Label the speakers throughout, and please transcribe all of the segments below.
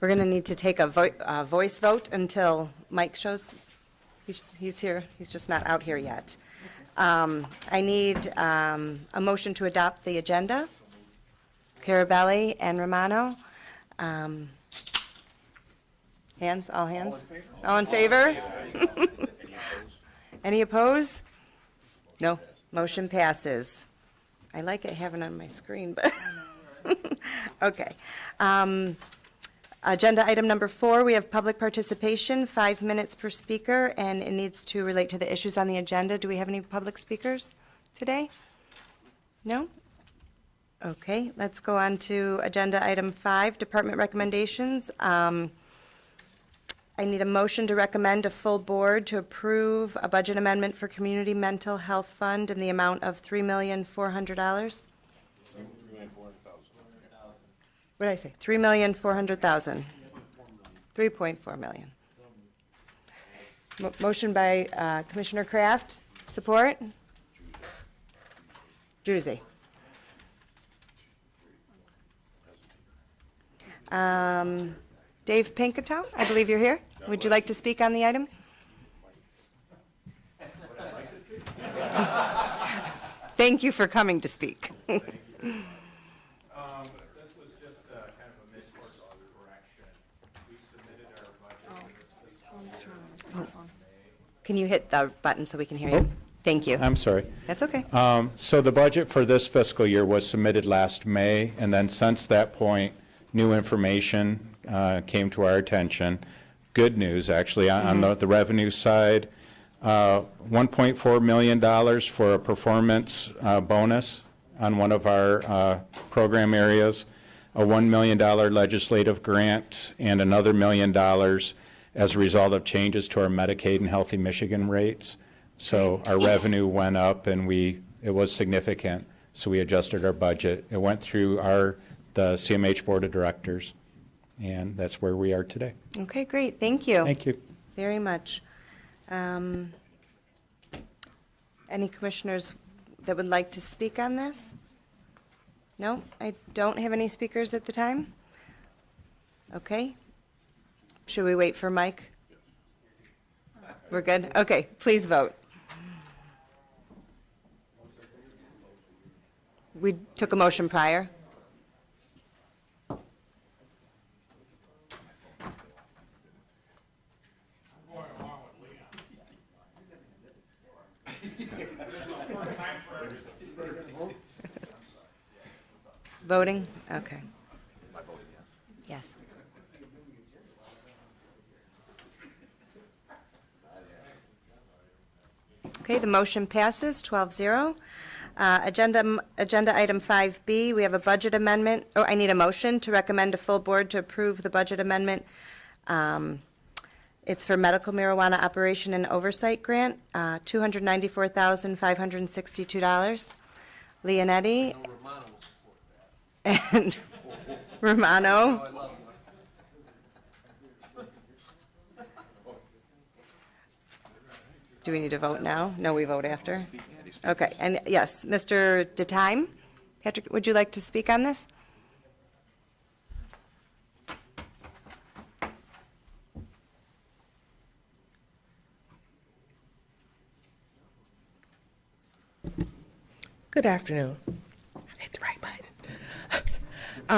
Speaker 1: We're going to need to take a voice vote until Mike shows. He's here. He's just not out here yet. I need a motion to adopt the agenda. Carabelli and Romano. Hands, all hands. All in favor? Any opposed? No. Motion passes. I like it having it on my screen, but okay. Agenda item number 4, we have public participation, 5 minutes per speaker, and it needs to relate to the issues on the agenda. Do we have any public speakers today? No? Okay, let's go on to agenda item 5, department recommendations. I need a motion to recommend a full board to approve a budget amendment for Community Mental Health Fund in the amount of $3,400,000. What did I say? $3,400,000. 3.4 million. Motion by Commissioner Kraft. Support? Druzy. Dave Pinketown, I believe you're here. Would you like to speak on the item? Thank you for coming to speak. Can you hit the button so we can hear you? Thank you.
Speaker 2: I'm sorry.
Speaker 1: That's okay.
Speaker 2: So the budget for this fiscal year was submitted last May, and then since that point, new information came to our attention. Good news, actually, on the revenue side. $1.4 million for a performance bonus on one of our program areas, a $1 million legislative grant, and another $1 million as a result of changes to our Medicaid and Healthy Michigan rates. So our revenue went up, and it was significant, so we adjusted our budget. It went through the CMH Board of Directors, and that's where we are today.
Speaker 1: Okay, great. Thank you.
Speaker 2: Thank you.
Speaker 1: Very much. Any commissioners that would like to speak on this? No, I don't have any speakers at the time. Okay. Should we wait for Mike? We're good? Okay, please vote. We took a motion prior. Voting? Okay. Yes. Okay, the motion passes 12-0. Agenda item 5B, we have a budget amendment. Oh, I need a motion to recommend a full board to approve the budget amendment. It's for medical marijuana operation and oversight grant, $294,562. Leonetti and Romano. Do we need to vote now? No, we vote after. Okay, and yes, Mr. DeTime. Patrick, would you like to speak on this?
Speaker 3: Good afternoon. I hit the right button.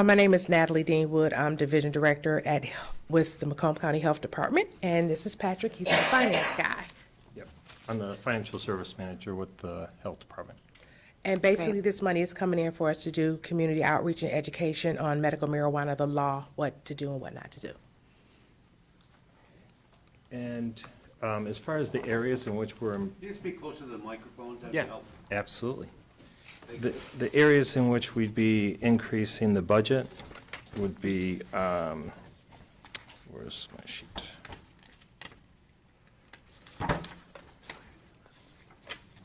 Speaker 3: My name is Natalie Deanwood. I'm Division Director with the Macomb County Health Department, and this is Patrick. He's the finance guy.
Speaker 4: Yep. I'm the Financial Service Manager with the Health Department.
Speaker 3: And basically, this money is coming in for us to do community outreach and education on medical marijuana, the law, what to do and what not to do.
Speaker 4: And as far as the areas in which we're...
Speaker 5: You can speak closer to the microphones. That'd
Speaker 4: Yeah,
Speaker 5: be helpful.
Speaker 4: absolutely. The areas in which we'd be increasing the budget would be, where's my sheet?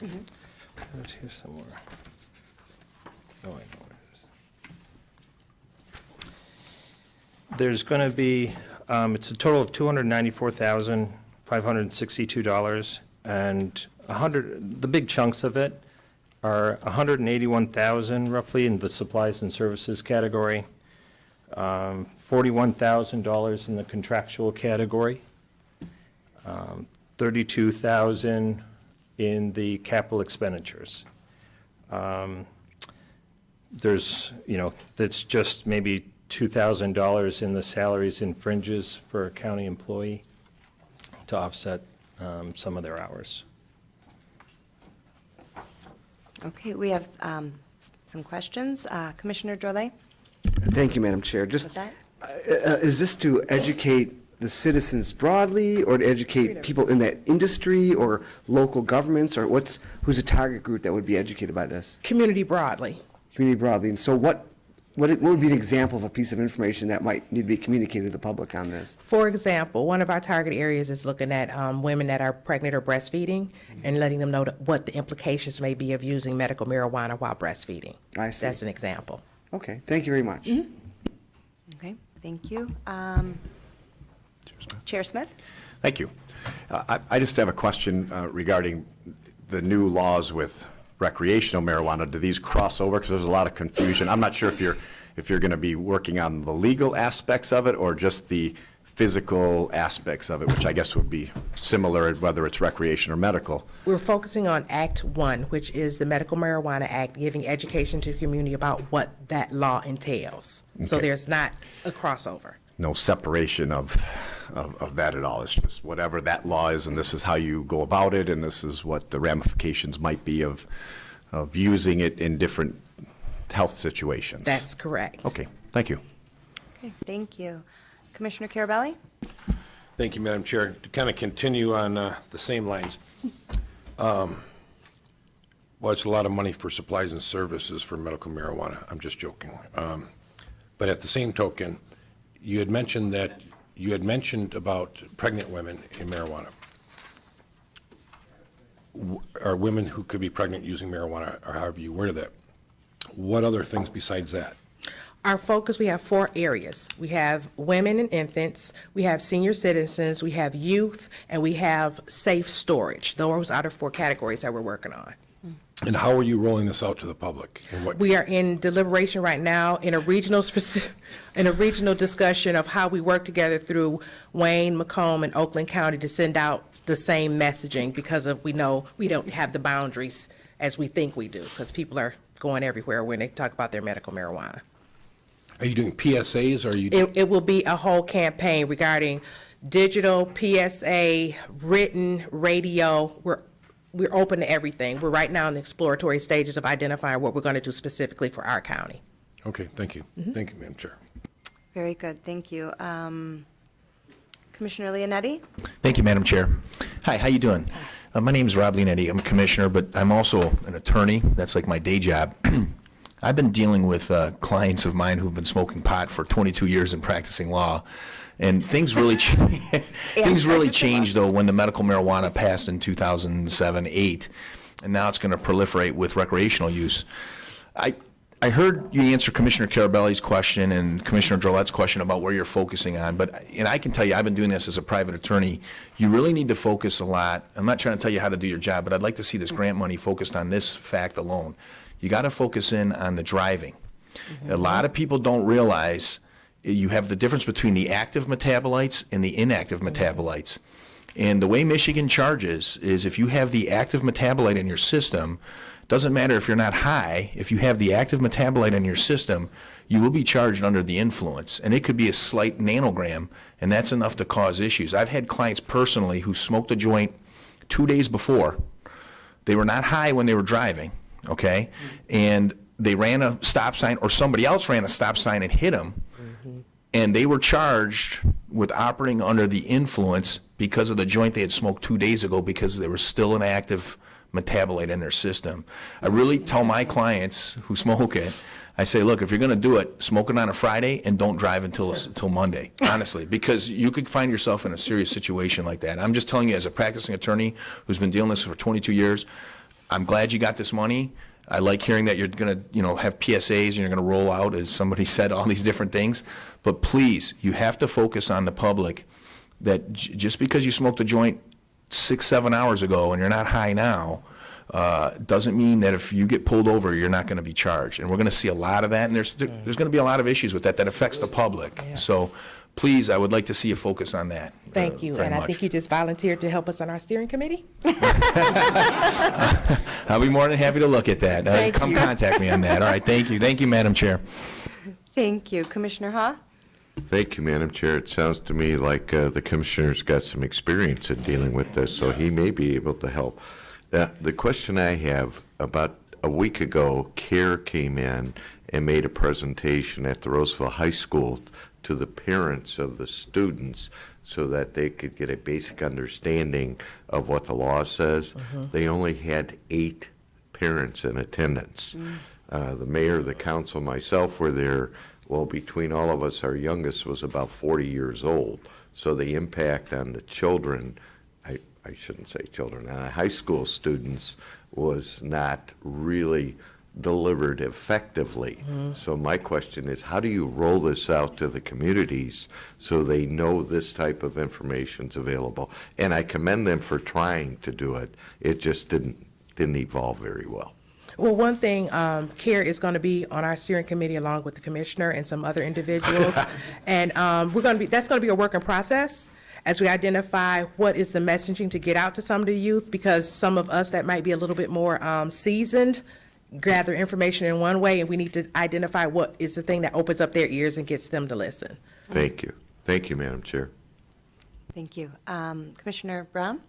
Speaker 4: It's here somewhere. Oh, I know where it is. There's going to be, it's a total of $294,562, and the big chunks of it are $181,000 roughly in the supplies and services category, $41,000 in the contractual category, 32,000 in the capital expenditures. There's, that's just maybe $2,000 in the salaries and fringes for a county employee to offset some of their hours.
Speaker 1: Okay, we have some questions. Commissioner Drolet,
Speaker 6: Thank you, Madam Chair. Just,
Speaker 1: with that?
Speaker 6: is this to educate the citizens broadly, or to educate people in that industry, or local governments, or who's the target group that would be educated by this?
Speaker 3: Community broadly.
Speaker 6: Community broadly. And so what would be an example of a piece of information that might need to be communicated to the public on this?
Speaker 3: For example, one of our target areas is looking at women that are pregnant or breastfeeding and letting them know what the implications may be of using medical marijuana while breastfeeding.
Speaker 6: I see.
Speaker 3: That's an example.
Speaker 6: Okay, thank you very much.
Speaker 1: Okay, thank you. Chair Smith?
Speaker 7: Thank you. I just have a question regarding the new laws with recreational marijuana. Do these cross over? Because there's a lot of confusion. I'm not sure if you're going to be working on the legal aspects of it or just the physical aspects of it, which I guess would be similar whether it's recreation or medical.
Speaker 3: We're focusing on Act 1, which is the Medical Marijuana Act, giving education to the community about what that law entails. So
Speaker 7: Okay.
Speaker 3: there's not a crossover.
Speaker 7: No separation of that at all. It's just whatever that law is, and this is how you go about it, and this is what the ramifications might be of using it in different health situations.
Speaker 3: That's correct.
Speaker 7: Okay, thank you.
Speaker 1: Okay, thank you. Commissioner Carabelli?
Speaker 8: Thank you, Madam Chair. To kind of continue on the same lines, well, it's a lot of money for supplies and services for medical marijuana. I'm just joking. But at the same token, you had mentioned about pregnant women in marijuana. Or women who could be pregnant using marijuana, or however you worded that. What other things besides that?
Speaker 3: Our focus, we have 4 areas. We have women and infants, we have senior citizens, we have youth, and we have safe storage. Those are the 4 categories that we're working on.
Speaker 8: And how are you rolling this out to the public? And what?
Speaker 3: We are in deliberation right now in a regional discussion of how we work together through Wayne, Macomb, and Oakland County to send out the same messaging, because we know we don't have the boundaries as we think we do, because people are going everywhere when they talk about their medical marijuana.
Speaker 8: Are you doing PSAs, or are you?
Speaker 3: It will be a whole campaign regarding digital, PSA, written, radio. We're open to everything. We're right now in the exploratory stages of identifying what we're going to do specifically for our county.
Speaker 8: Okay, thank you. Thank you, Madam Chair.
Speaker 1: Very good, thank you. Commissioner Leonetti?
Speaker 9: Thank you, Madam Chair. Hi, how you doing? My name is Rob Leonetti. I'm a commissioner, but I'm also an attorney. That's like my day job. I've been dealing with clients of mine who've been smoking pot for 22 years and practicing law. And things really changed, though, when the medical marijuana passed in 2007-8, and now it's going to proliferate with recreational use. I heard you answer Commissioner Carabelli's question and Commissioner Drolet's question about where you're focusing on, and I can tell you, I've been doing this as a private attorney. You really need to focus a lot. I'm not trying to tell you how to do your job, but I'd like to see this grant money focused on this fact alone. You got to focus in on the driving. A lot of people don't realize you have the difference between the active metabolites and the inactive metabolites. And the way Michigan charges is if you have the active metabolite in your system, doesn't matter if you're not high, if you have the active metabolite in your system, you will be charged under the influence. And it could be a slight nanogram, and that's enough to cause issues. I've had clients personally who smoked a joint 2 days before. They were not high when they were driving, okay? And they ran a stop sign, or somebody else ran a stop sign and hit them. And they were charged with operating under the influence because of the joint they had smoked 2 days ago, because there was still an active metabolite in their system. I really tell my clients who smoke it, I say, look, if you're going to do it, smoke it on a Friday and don't drive until Monday, honestly, because you could find yourself in a serious situation like that. I'm just telling you, as a practicing attorney who's been dealing with this for 22 years, I'm glad you got this money. I like hearing that you're going to, have PSAs and you're going to roll out, as somebody said, all these different things. But please, you have to focus on the public that just because you smoked a joint 6-7 hours ago and you're not high now, doesn't mean that if you get pulled over, you're not going to be charged. And we're going to see a lot of that, and there's going to be a lot of issues with that affects the public. So please, I would like to see a focus on that.
Speaker 3: Thank you.
Speaker 9: very
Speaker 3: And I
Speaker 9: much.
Speaker 3: think you just volunteered to help us on our steering committee?
Speaker 9: I'll be more than happy to look at that.
Speaker 3: Thank
Speaker 9: Come
Speaker 3: you.
Speaker 9: contact me on that. All right, thank you. Thank you, Madam Chair.
Speaker 1: Thank you. Commissioner Ha?
Speaker 10: Thank you, Madam Chair. It sounds to me like the Commissioner's got some experience in dealing with this, so he may be able to help. The question I have, about a week ago, CARE came in and made a presentation at the Roseville High School to the parents of the students so that they could get a basic understanding of what the law says. They only had 8 parents in attendance. The mayor, the council, myself were there. Well, between all of us, our youngest was about 40 years old. So the impact on the children, I shouldn't say children, high school students was not really delivered effectively. So my question is, how do you roll this out to the communities so they know this type of information's available? And I commend them for trying to do it. It just didn't evolve very well.
Speaker 3: Well, one thing, CARE is going to be on our steering committee along with the commissioner and some other individuals. And that's going to be a work in process as we identify what is the messaging to get out to some of the youth, because some of us that might be a little bit more seasoned gather information in one way, and we need to identify what is the thing that opens up their ears and gets them to listen.
Speaker 10: Thank you. Thank you, Madam Chair.
Speaker 1: Thank you. Commissioner Brown?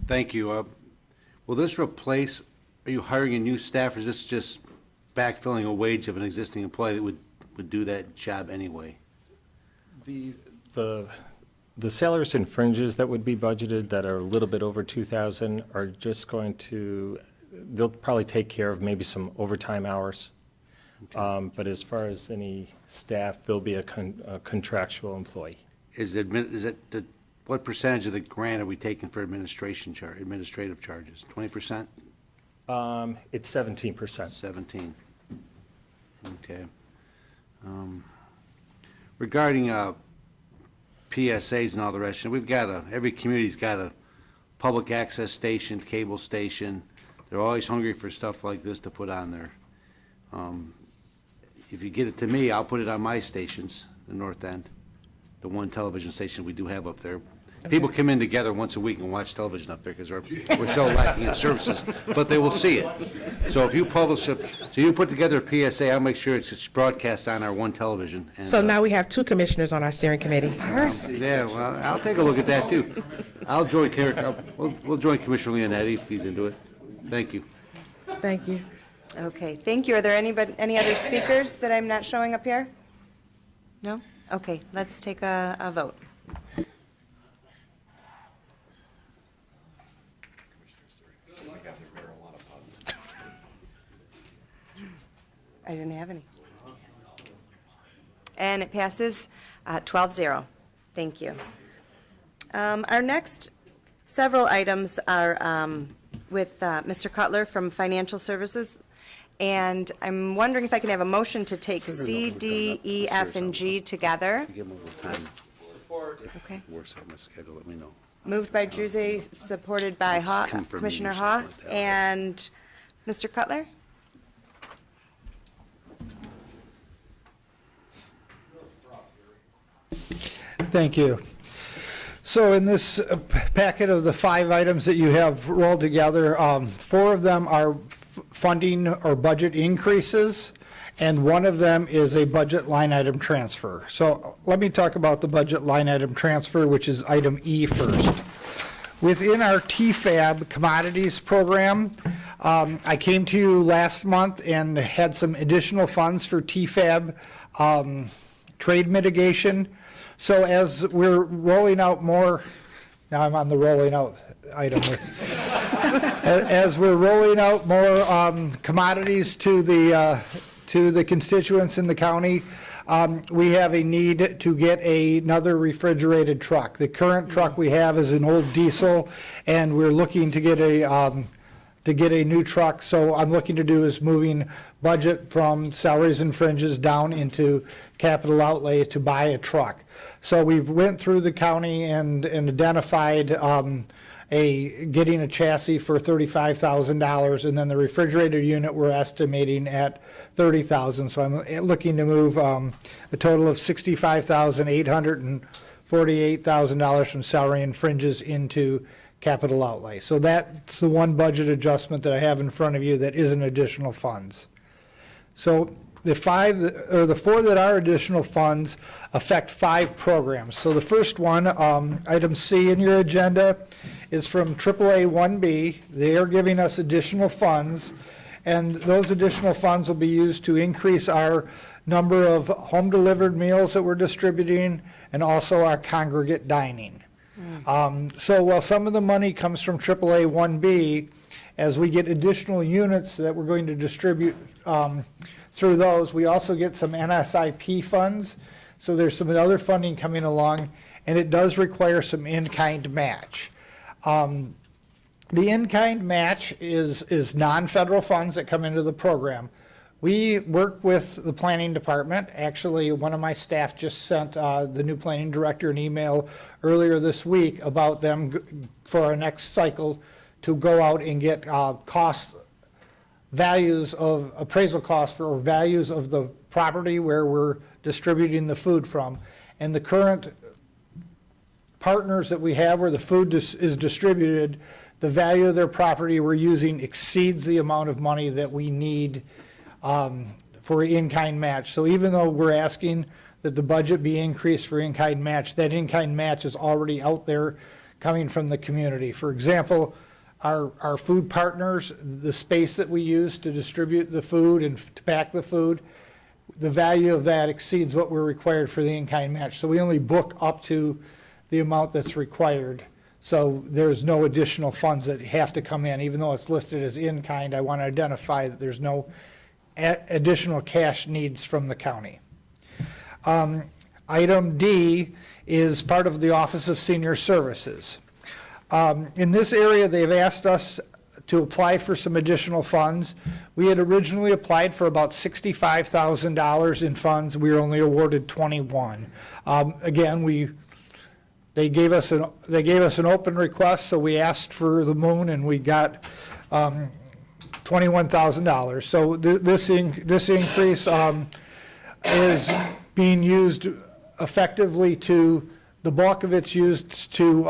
Speaker 5: Thank you. Will this replace, are you hiring a new staff, or is this just backfilling a wage of an existing employee that would do that job anyway?
Speaker 4: The salaries and fringes that would be budgeted that are a little bit over 2,000 are just going to, they'll probably take care of maybe some overtime hours.
Speaker 5: Okay.
Speaker 4: But as far as any staff, they'll be a contractual employee.
Speaker 5: What percentage of the grant are we taking for administrative charges? 20%?
Speaker 4: It's 17%.
Speaker 5: 17. Okay. Regarding PSAs and all the rest, we've got every community's got a public access station, cable station. They're always hungry for stuff like this to put on there. If you get it to me, I'll put it on my stations, the North End, the one television station we do have up there. People come in together once a week and watch television up there because we're so lacking in services, but they will see it. So if you publish it, so you put together a PSA, I'll make sure it's broadcast on our one television. And,
Speaker 3: So now we have 2 commissioners on our steering committee.
Speaker 5: yeah, well, I'll take a look at that too. I'll join we'll join Commissioner Leonetti if he's into it. Thank you.
Speaker 3: Thank you.
Speaker 1: Okay, thank you. Are there any other speakers that I'm not showing up here? No? Okay, let's take a vote. I didn't have any. And it passes 12-0. Thank you. Our next several items are with Mr. Cutler from Financial Services, and I'm wondering if I can have a motion to take C, D, E, F, and G together.
Speaker 5: Give them a little time.
Speaker 1: Okay.
Speaker 5: Works on my schedule, let me know.
Speaker 1: Moved by Druzey, supported by
Speaker 5: Just come for
Speaker 1: Commissioner
Speaker 5: meetings,
Speaker 1: Ha,
Speaker 5: something like that.
Speaker 1: and Mr. Cutler?
Speaker 11: Thank you. So in this packet of the 5 items that you have rolled together, 4 of them are funding or budget increases, and 1 of them is a budget line item transfer. So let me talk about the budget line item transfer, which is item E first. Within our TFAB commodities program, I came to you last month and had some additional funds for TFAB trade mitigation. So as we're rolling out more, now I'm on the rolling out item. As we're rolling out more commodities to the constituents in the county, we have a need to get another refrigerated truck. The current truck we have is an old diesel, and we're looking to get a new truck. So I'm looking to do is moving budget from salaries and fringes down into capital outlay to buy a truck. So we've went through the county and identified getting a chassis for $35,000, and then the refrigerator unit we're estimating at $30,000. So I'm looking to move a total of $65,848,000 from salary and fringes into capital outlay. So that's the one budget adjustment that I have in front of you that isn't additional funds. So the four that are additional funds affect 5 programs. So the first one, item C in your agenda, is from AAA 1B. They are giving us additional funds, and those additional funds will be used to increase our number of home-delivered meals that we're distributing and also our congregate dining. So while some of the money comes from AAA 1B, as we get additional units that we're going to distribute through those, we also get some NSIP funds. So there's some other funding coming along, and it does require some in-kind match. The in-kind match is non-federal funds that come into the program. We work with the planning department. Actually, one of my staff just sent the new planning director an email earlier this week about them for our next cycle to go out and get values of appraisal costs or values of the property where we're distributing the food from. And the current partners that we have where the food is distributed, the value of their property we're using exceeds the amount of money that we need for in-kind match. So even though we're asking that the budget be increased for in-kind match, that in-kind match is already out there coming from the community. For example, our food partners, the space that we use to distribute the food and to pack the food, the value of that exceeds what we're required for the in-kind match. So we only book up to the amount that's required. So there's no additional funds that have to come in. Even though it's listed as in-kind, I want to identify that there's no additional cash needs from the county. Item D is part of the Office of Senior Services. In this area, they've asked us to apply for some additional funds. We had originally applied for about $65,000 in funds. We were only awarded 21. Again, they gave us an open request, so we asked for the moon, and we got $21,000. So this increase is being used effectively to, the bulk of it's used to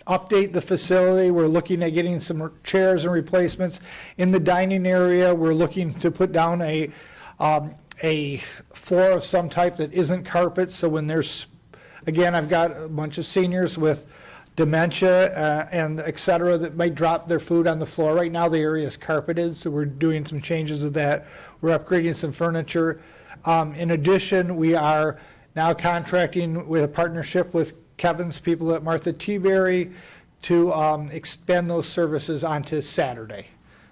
Speaker 11: update the facility. We're looking at getting some chairs and replacements. In the dining area, we're looking to put down a floor of some type that isn't carpet. So when there's, again, I've got a bunch of seniors with dementia and et cetera that might drop their food on the floor. Right now the area is carpeted, so we're doing some changes of that. We're upgrading some furniture. In addition, we are now contracting with a partnership with Kevin's people at Martha Teaberry to expand those services onto Saturday.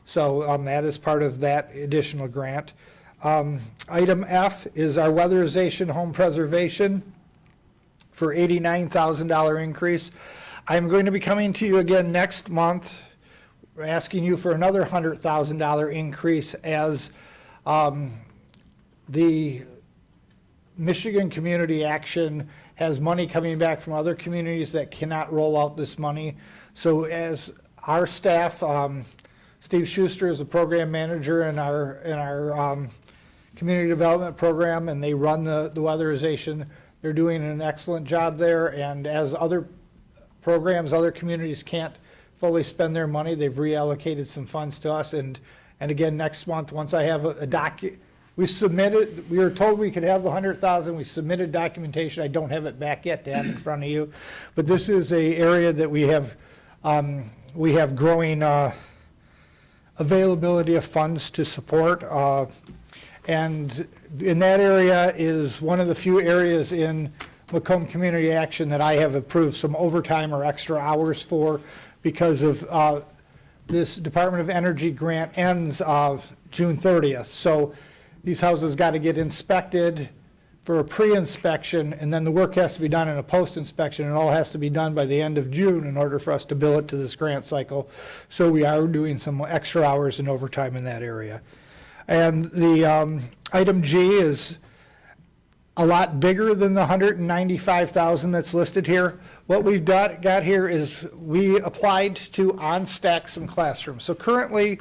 Speaker 11: So that is part of that additional grant. Item F is our weatherization home preservation for $89,000 increase. I'm going to be coming to you again next month, asking you for another $100,000 increase as the Michigan Community Action has money coming back from other communities that cannot roll out this money. So as our staff, Steve Schuster is the program manager in our community development program, and they run the weatherization. They're doing an excellent job there, and as other programs, other communities can't fully spend their money, they've reallocated some funds to us. And again, next month, once I have we were told we could have the $100,000. We submitted documentation. I don't have it back yet to have in front of you, but this is a area that we have growing availability of funds to support. And in that area is one of the few areas in Macomb Community Action that I have approved some overtime or extra hours for because of this Department of Energy grant ends June 30th. So these houses got to get inspected for a pre-inspection, and then the work has to be done in a post-inspection. It all has to be done by the end of June in order for us to bill it to this grant cycle. So we are doing some extra hours and overtime in that area. And the item G is a lot bigger than the 195,000 that's listed here. What we've got here is we applied to on-stack some classrooms. So currently,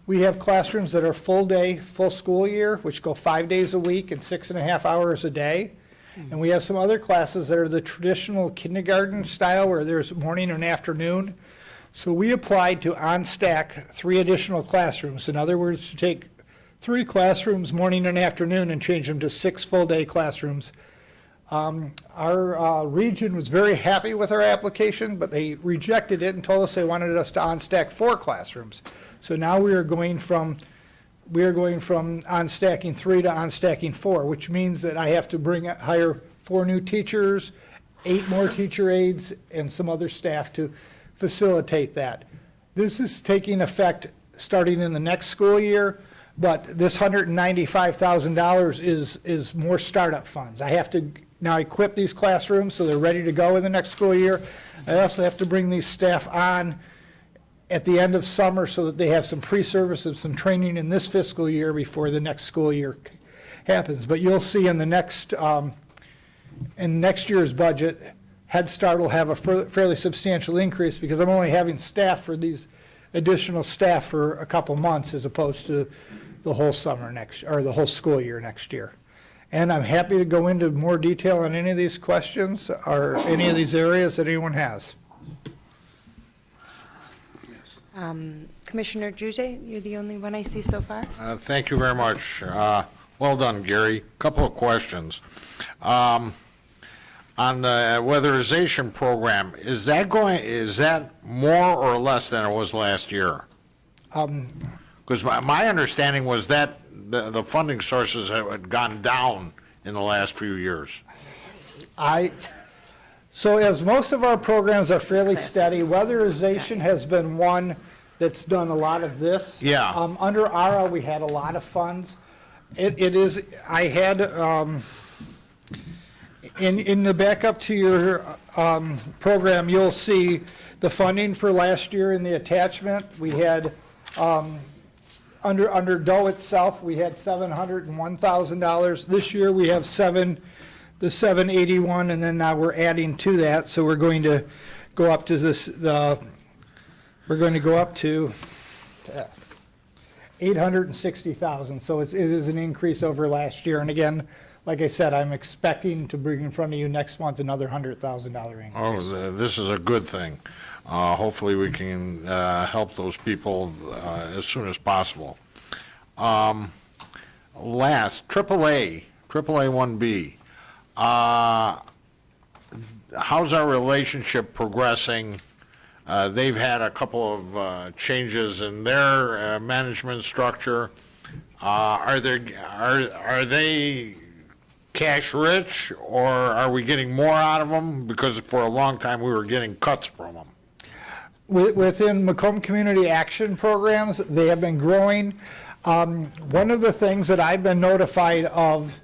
Speaker 11: we have classrooms that are full day, full school year, which go 5 days a week and 6.5 hours a day. And we have some other classes that are the traditional kindergarten style where there's morning and afternoon. So we applied to on-stack 3 additional classrooms. In other words, to take 3 classrooms morning and afternoon and change them to 6 full-day classrooms. Our region was very happy with our application, but they rejected it and told us they wanted us to on-stack 4 classrooms. So now we are going from on-stacking 3 to on-stacking 4, which means that I have to hire 4 new teachers, 8 more teacher aides, and some other staff to facilitate that. This is taking effect starting in the next school year, but this $195,000 is more startup funds. I have to now equip these classrooms so they're ready to go in the next school year. I also have to bring these staff on at the end of summer so that they have some pre-service and some training in this fiscal year before the next school year happens. But you'll see in next year's budget, Head Start will have a fairly substantial increase because I'm only having staff for these additional staff for a couple months as opposed to the whole summer or the whole school year next year. And I'm happy to go into more detail on any of these questions or any of these areas that anyone has.
Speaker 1: Commissioner Juje, you're the only one I see so far.
Speaker 12: Thank you very much. Well done, Gary. Couple of questions. On the weatherization program, is that more or less than it was last year? Because my understanding was that the funding sources had gone down in the last few years.
Speaker 11: So as most of our programs are fairly steady, weatherization has been one that's done a lot of this.
Speaker 12: Yeah.
Speaker 11: Under ARA, we had a lot of funds. In the backup to your program, you'll see the funding for last year in the attachment. We had, under DOE itself, we had $701,000. This year, we have the 781, and then now we're adding to that. So we're going to go up to we're going to go up to 860,000. So it is an increase over last year. And again, like I said, I'm expecting to bring in front of you next month another $100,000 increase.
Speaker 12: Oh, this is a good thing. Hopefully we can help those people as soon as possible. Last, AAA 1B. How's our relationship progressing? They've had a couple of changes in their management structure. Are they cash rich, or are we getting more out of them? Because for a long time we were getting cuts from them.
Speaker 11: Within Macomb Community Action Programs, they have been growing. One of the things that I've been notified of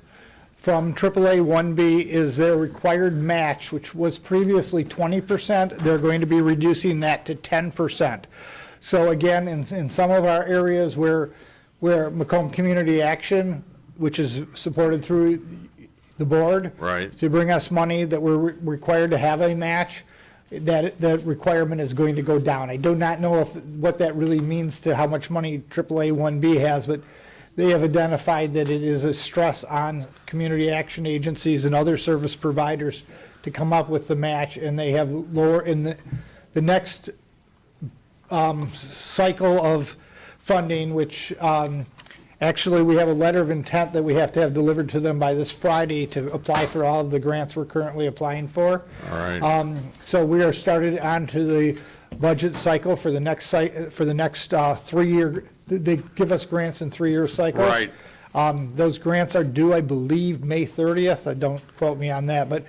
Speaker 11: from AAA 1B is their required match, which was previously 20%. They're going to be reducing that to 10%. So again, in some of our areas where Macomb Community Action, which is supported through the board,
Speaker 12: right,
Speaker 11: to bring us money that we're required to have a match, that requirement is going to go down. I do not know what that really means to how much money AAA 1B has, but they have identified that it is a stress on community action agencies and other service providers to come up with the match, and they have lower in the next cycle of funding, which actually we have a letter of intent that we have to have delivered to them by this Friday to apply for all of the grants we're currently applying for.
Speaker 12: All right.
Speaker 11: So we are started on to the budget cycle for the next 3-year. They give us grants in 3-year cycles.
Speaker 12: Right.
Speaker 11: Those grants are due, I believe, May 30th. Don't quote me on that, but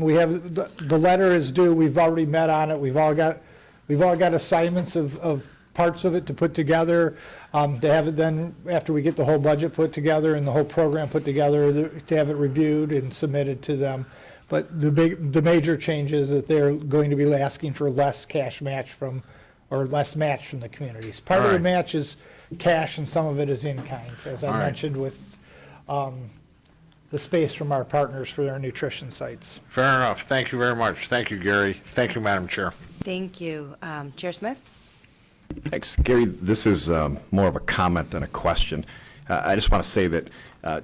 Speaker 11: we have the letter is due. We've already met on it. We've all got assignments of parts of it to put together, to have it then after we get the whole budget put together and the whole program put together, to have it reviewed and submitted to them. But the major change is that they're going to be asking for less cash match or less match from the communities. Part of the match is cash and some of it is in kind, as I mentioned with the the space from our partners for their nutrition sites.
Speaker 12: Fair enough. Thank you very much. Thank you, Gary. Thank you, Madam Chair.
Speaker 1: Thank you. Chair Smith?
Speaker 7: Thanks. Gary, this is more of a comment than a question. I just want to say that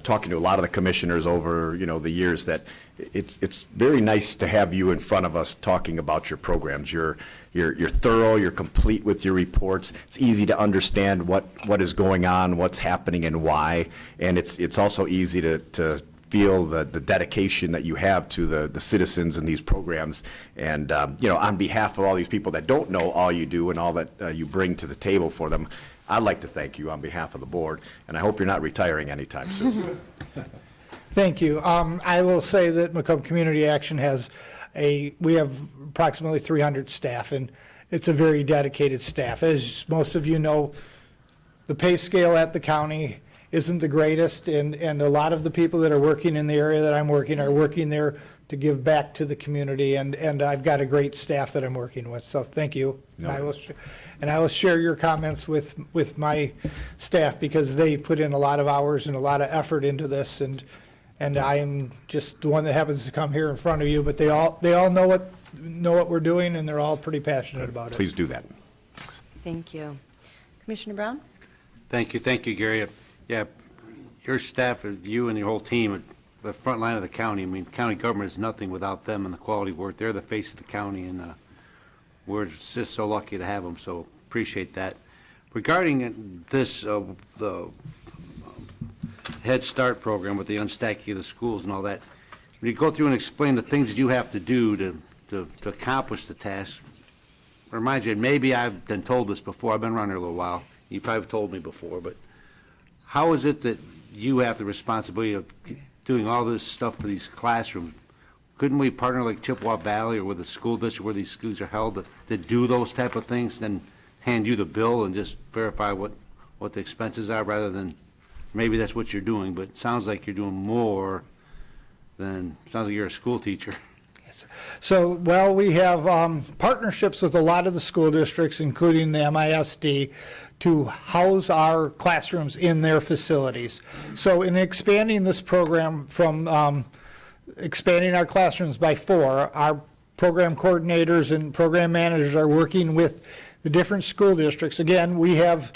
Speaker 7: talking to a lot of the commissioners over, the years, that it's very nice to have you in front of us talking about your programs. You're thorough, you're complete with your reports. It's easy to understand what is going on, what's happening, and why. And it's also easy to feel the dedication that you have to the citizens in these programs. And, on behalf of all these people that don't know all you do and all that you bring to the table for them, I'd like to thank you on behalf of the board, and I hope you're not retiring anytime soon.
Speaker 11: Thank you. I will say that Macomb Community Action we have approximately 300 staff, and it's a very dedicated staff. As most of you know, the pay scale at the county isn't the greatest, and a lot of the people that are working in the area that I'm working are working there to give back to the community, and I've got a great staff that I'm working with, so thank you.
Speaker 7: No.
Speaker 11: I will share your comments with my staff, because they put in a lot of hours and a lot of effort into this, and I'm just the one that happens to come here in front of you, but they all know what we're doing, and they're all pretty passionate about it.
Speaker 7: Please do that.
Speaker 1: Thank you. Commissioner Brown?
Speaker 5: Thank you, Gary. Yeah, your staff, you and your whole team, at the front line of the county. I mean, county government is nothing without them and the quality work. They're the face of the county, and we're just so lucky to have them, so appreciate that. Regarding this, the Head Start program with the unstacking of the schools and all that, when you go through and explain the things that you have to do to accomplish the task, remind you, maybe I've been told this before, I've been around here a little while, you probably have told me before, but how is it that you have the responsibility of doing all this stuff for these classrooms? Couldn't we partner like Chippewa Valley or with the school district where these schools are held to do those type of things, then hand you the bill and just verify what the expenses are, rather than, maybe that's what you're doing, but it sounds like you're doing more than, sounds like you're a school teacher.
Speaker 11: So, well, we have partnerships with a lot of the school districts, including the MISD, to house our classrooms in their facilities. So in expanding this program from expanding our classrooms by 4, our program coordinators and program managers are working with the different school districts. Again, we have,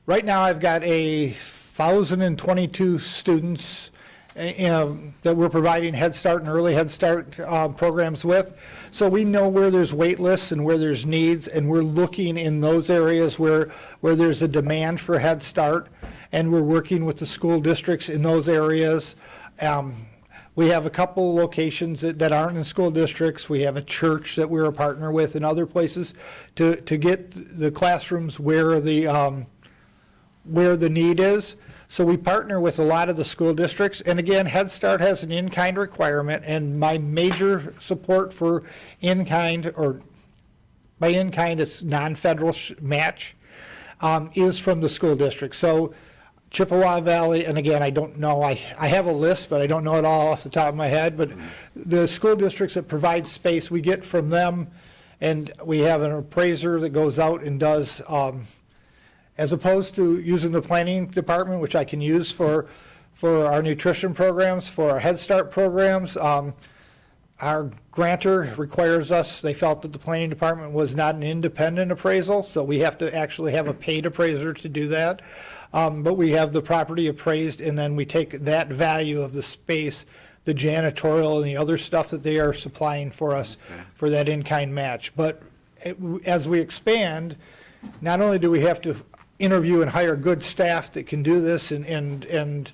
Speaker 11: right now I've got 1,022 students that we're providing Head Start and early Head Start programs with. So we know where there's wait lists and where there's needs, and we're looking in those areas where there's a demand for Head Start, and we're working with the school districts in those areas. We have a couple locations that aren't in school districts. We have a church that we're a partner with and other places to get the classrooms where the need is. So we partner with a lot of the school districts, and again, Head Start has an in-kind requirement, and my major support for in-kind, or by in-kind it's non-federal match, is from the school district. So Chippewa Valley, and again, I don't know, I have a list, but I don't know it all off the top of my head, but the school districts that provide space, we get from them, and we have an appraiser that goes out and does, as opposed to using the planning department, which I can use for our nutrition programs, for our Head Start programs. Our grantor requires us, they felt that the planning department was not an independent appraisal, so we have to actually have a paid appraiser to do that. But we have the property appraised, and then we take that value of the space, the janitorial and the other stuff that they are supplying for us for that in-kind match. But as we expand, not only do we have to interview and hire good staff that can do this, and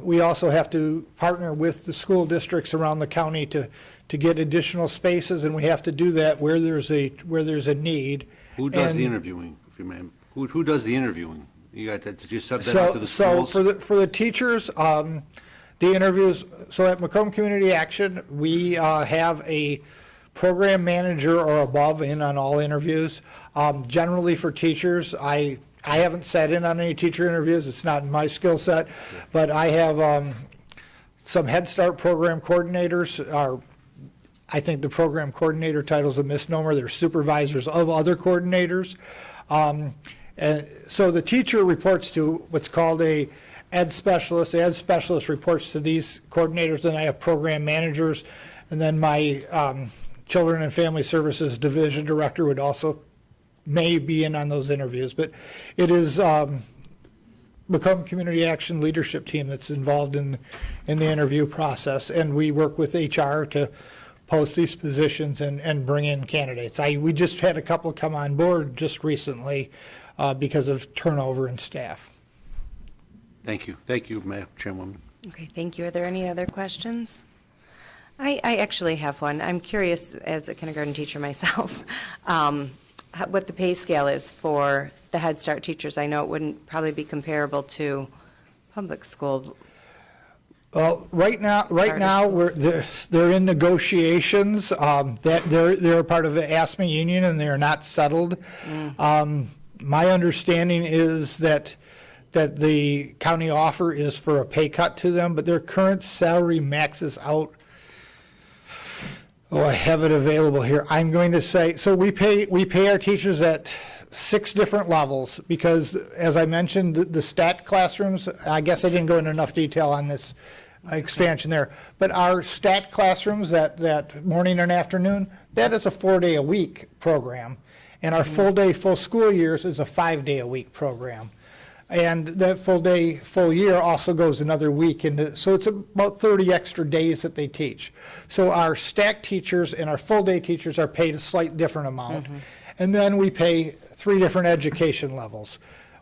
Speaker 11: we also have to partner with the school districts around the county to get additional spaces, and we have to do that where there's a need.
Speaker 5: Who does the interviewing, if you may? Who does the interviewing? You got that? Did you sub that out to the schools?
Speaker 11: So for the teachers, the interviews. So at Macomb Community Action, we have a program manager or above in on all interviews. Generally for teachers, I haven't sat in on any teacher interviews. It's not in my skill set, but I have some Head Start program coordinators. I think the program coordinator title is a misnomer. They're supervisors of other coordinators. And so the teacher reports to what's called a ed specialists. The ed specialist reports to these coordinators, and I have program managers. And then my Children and Family Services Division Director would also may be in on those interviews. But it is Macomb Community Action Leadership Team that's involved in the interview process. And we work with HR to post these positions and bring in candidates. We just had a couple come on board just recently because of turnover in staff.
Speaker 5: Thank you. Thank you, Madam Chairwoman.
Speaker 1: Okay, thank you. Are there any other questions? I actually have one. I'm curious, as a kindergarten teacher myself, what the pay scale is for the Head Start teachers. I know it wouldn't probably be comparable to public school.
Speaker 11: Well, right now, they're in negotiations. That they're part of the ASME union and they're not settled. My understanding is that the county offer is for a pay cut to them, but their current salary maxes out. Oh, I have it available here. I'm going to say, so we pay our teachers at 6 different levels because, as I mentioned, the stat classrooms, I guess I didn't go into enough detail on this expansion there, but our stat classrooms, that morning and afternoon, that is a 4-day-a-week program, and our full day, full school years is a 5-day-a-week program. And that full day, full year also goes another week into, so it's about 30 extra days that they teach. So our stack teachers and our full day teachers are paid a slight different amount. And then we pay 3 different education levels.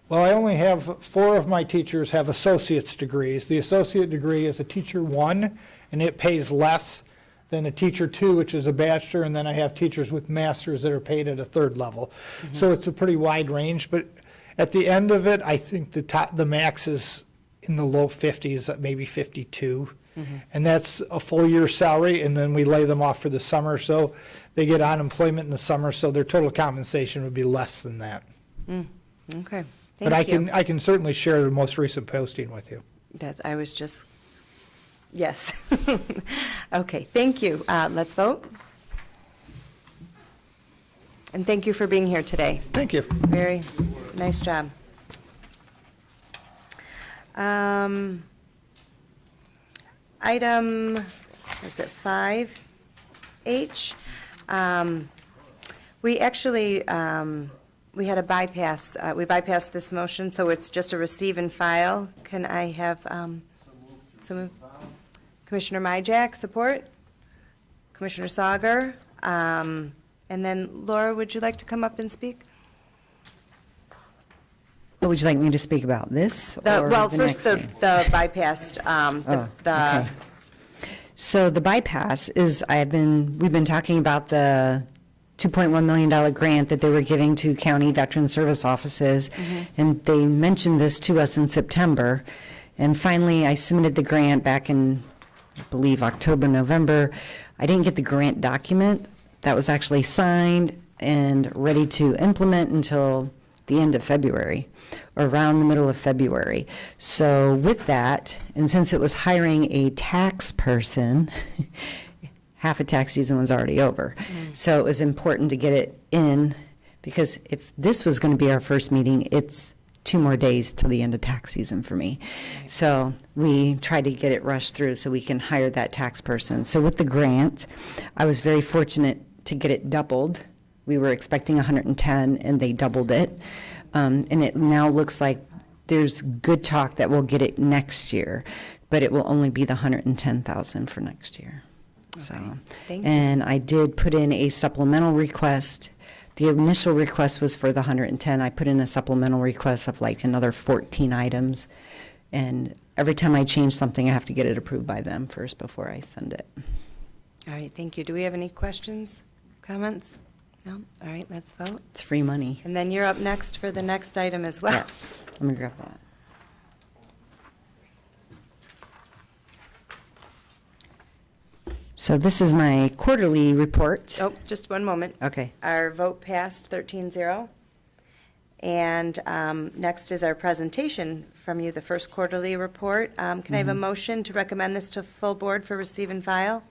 Speaker 11: Well, I only have 4 of my teachers have associate's degrees. The associate degree is a teacher 1, and it pays less than a teacher 2, which is a bachelor, and then I have teachers with masters that are paid at a 3rd level. So it's a pretty wide range, but at the end of it, I think the max is in the low 50s, maybe 52. And that's a full year salary, and then we lay them off for the summer, so they get unemployment in the summer, so their total compensation would be less than that.
Speaker 1: Okay,
Speaker 11: But I can certainly share the most recent posting with you.
Speaker 1: Yes. Okay, thank you. Let's vote. And thank you for being here today.
Speaker 11: Thank you.
Speaker 1: Very nice job. Item, was it 5H? We actually, we had a bypass. We bypassed this motion, so it's just a receive and file. Can I have some? Commissioner Myjack, support? Commissioner Sauger? And then Laura, would you like to come up and speak?
Speaker 13: Would you like me to speak about this?
Speaker 1: Well, first the bypassed,
Speaker 13: Okay. So the bypass is, we've been talking about the $2.1 million grant that they were giving to county veteran service offices, and they mentioned this to us in September. And finally, I submitted the grant back in, I believe, October, November. I didn't get the grant document. That was actually signed and ready to implement until the end of February, or around the middle of February. So with that, and since it was hiring a tax person, half a tax season was already over. So it was important to get it in, because if this was going to be our first meeting, it's 2 more days till the end of tax season for me. So we tried to get it rushed through so we can hire that tax person. So with the grant, I was very fortunate to get it doubled. We were expecting 110 and they doubled it. And it now looks like there's good talk that we'll get it next year, but it will only be the 110,000 for next year. So,
Speaker 1: thank you.
Speaker 13: and I did put in a supplemental request. The initial request was for the 110. I put in a supplemental request of like another 14 items. And every time I change something, I have to get it approved by them first before I send it.
Speaker 1: All right, thank you. Do we have any questions, comments? No? All right, let's vote.
Speaker 13: It's free money.
Speaker 1: And then you're up next for the next item as well.
Speaker 13: Yes, let me grab that. So this is my quarterly report.
Speaker 1: Oh, just one moment.
Speaker 13: Okay.
Speaker 1: Our vote passed 13-0. And next is our presentation from you, the first quarterly report. Can I have a motion to recommend this to full board for receive and file?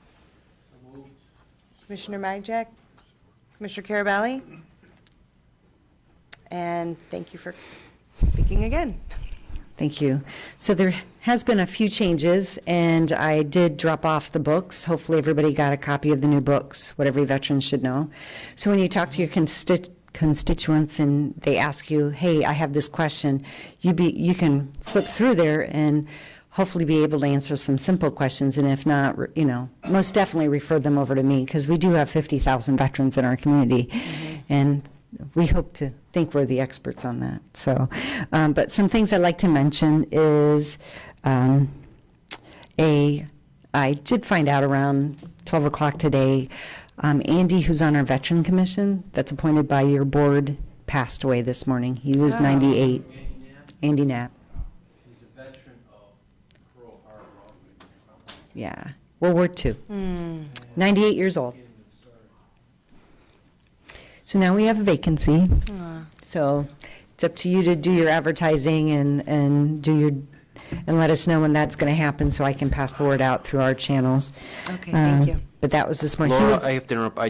Speaker 1: Commissioner Myjack? Commissioner Carabelli? And thank you for speaking again.
Speaker 13: Thank you. So there has been a few changes, and I did drop off the books. Hopefully, everybody got a copy of the new books, what every veteran should know. So when you talk to your constituents and they ask you, hey, I have this question, you can flip through there and hopefully be able to answer some simple questions, and if not, most definitely refer them over to me, because we do have 50,000 veterans in our community, and we hope to think we're the experts on that. So, but some things I'd like to mention is I did find out around 12 o'clock today, Andy, who's on our Veteran Commission, that's appointed by your board, passed away this morning. He was 98. Andy Knapp.
Speaker 14: He's a veteran of Pearl Harbor.
Speaker 13: Yeah, World War II. 98 years old. So now we have a vacancy. So it's up to you to do your advertising and let us know when that's going to happen, so I can pass the word out through our channels.
Speaker 1: Okay, thank you.
Speaker 13: But that was this morning.
Speaker 14: Laura, I have to interrupt. I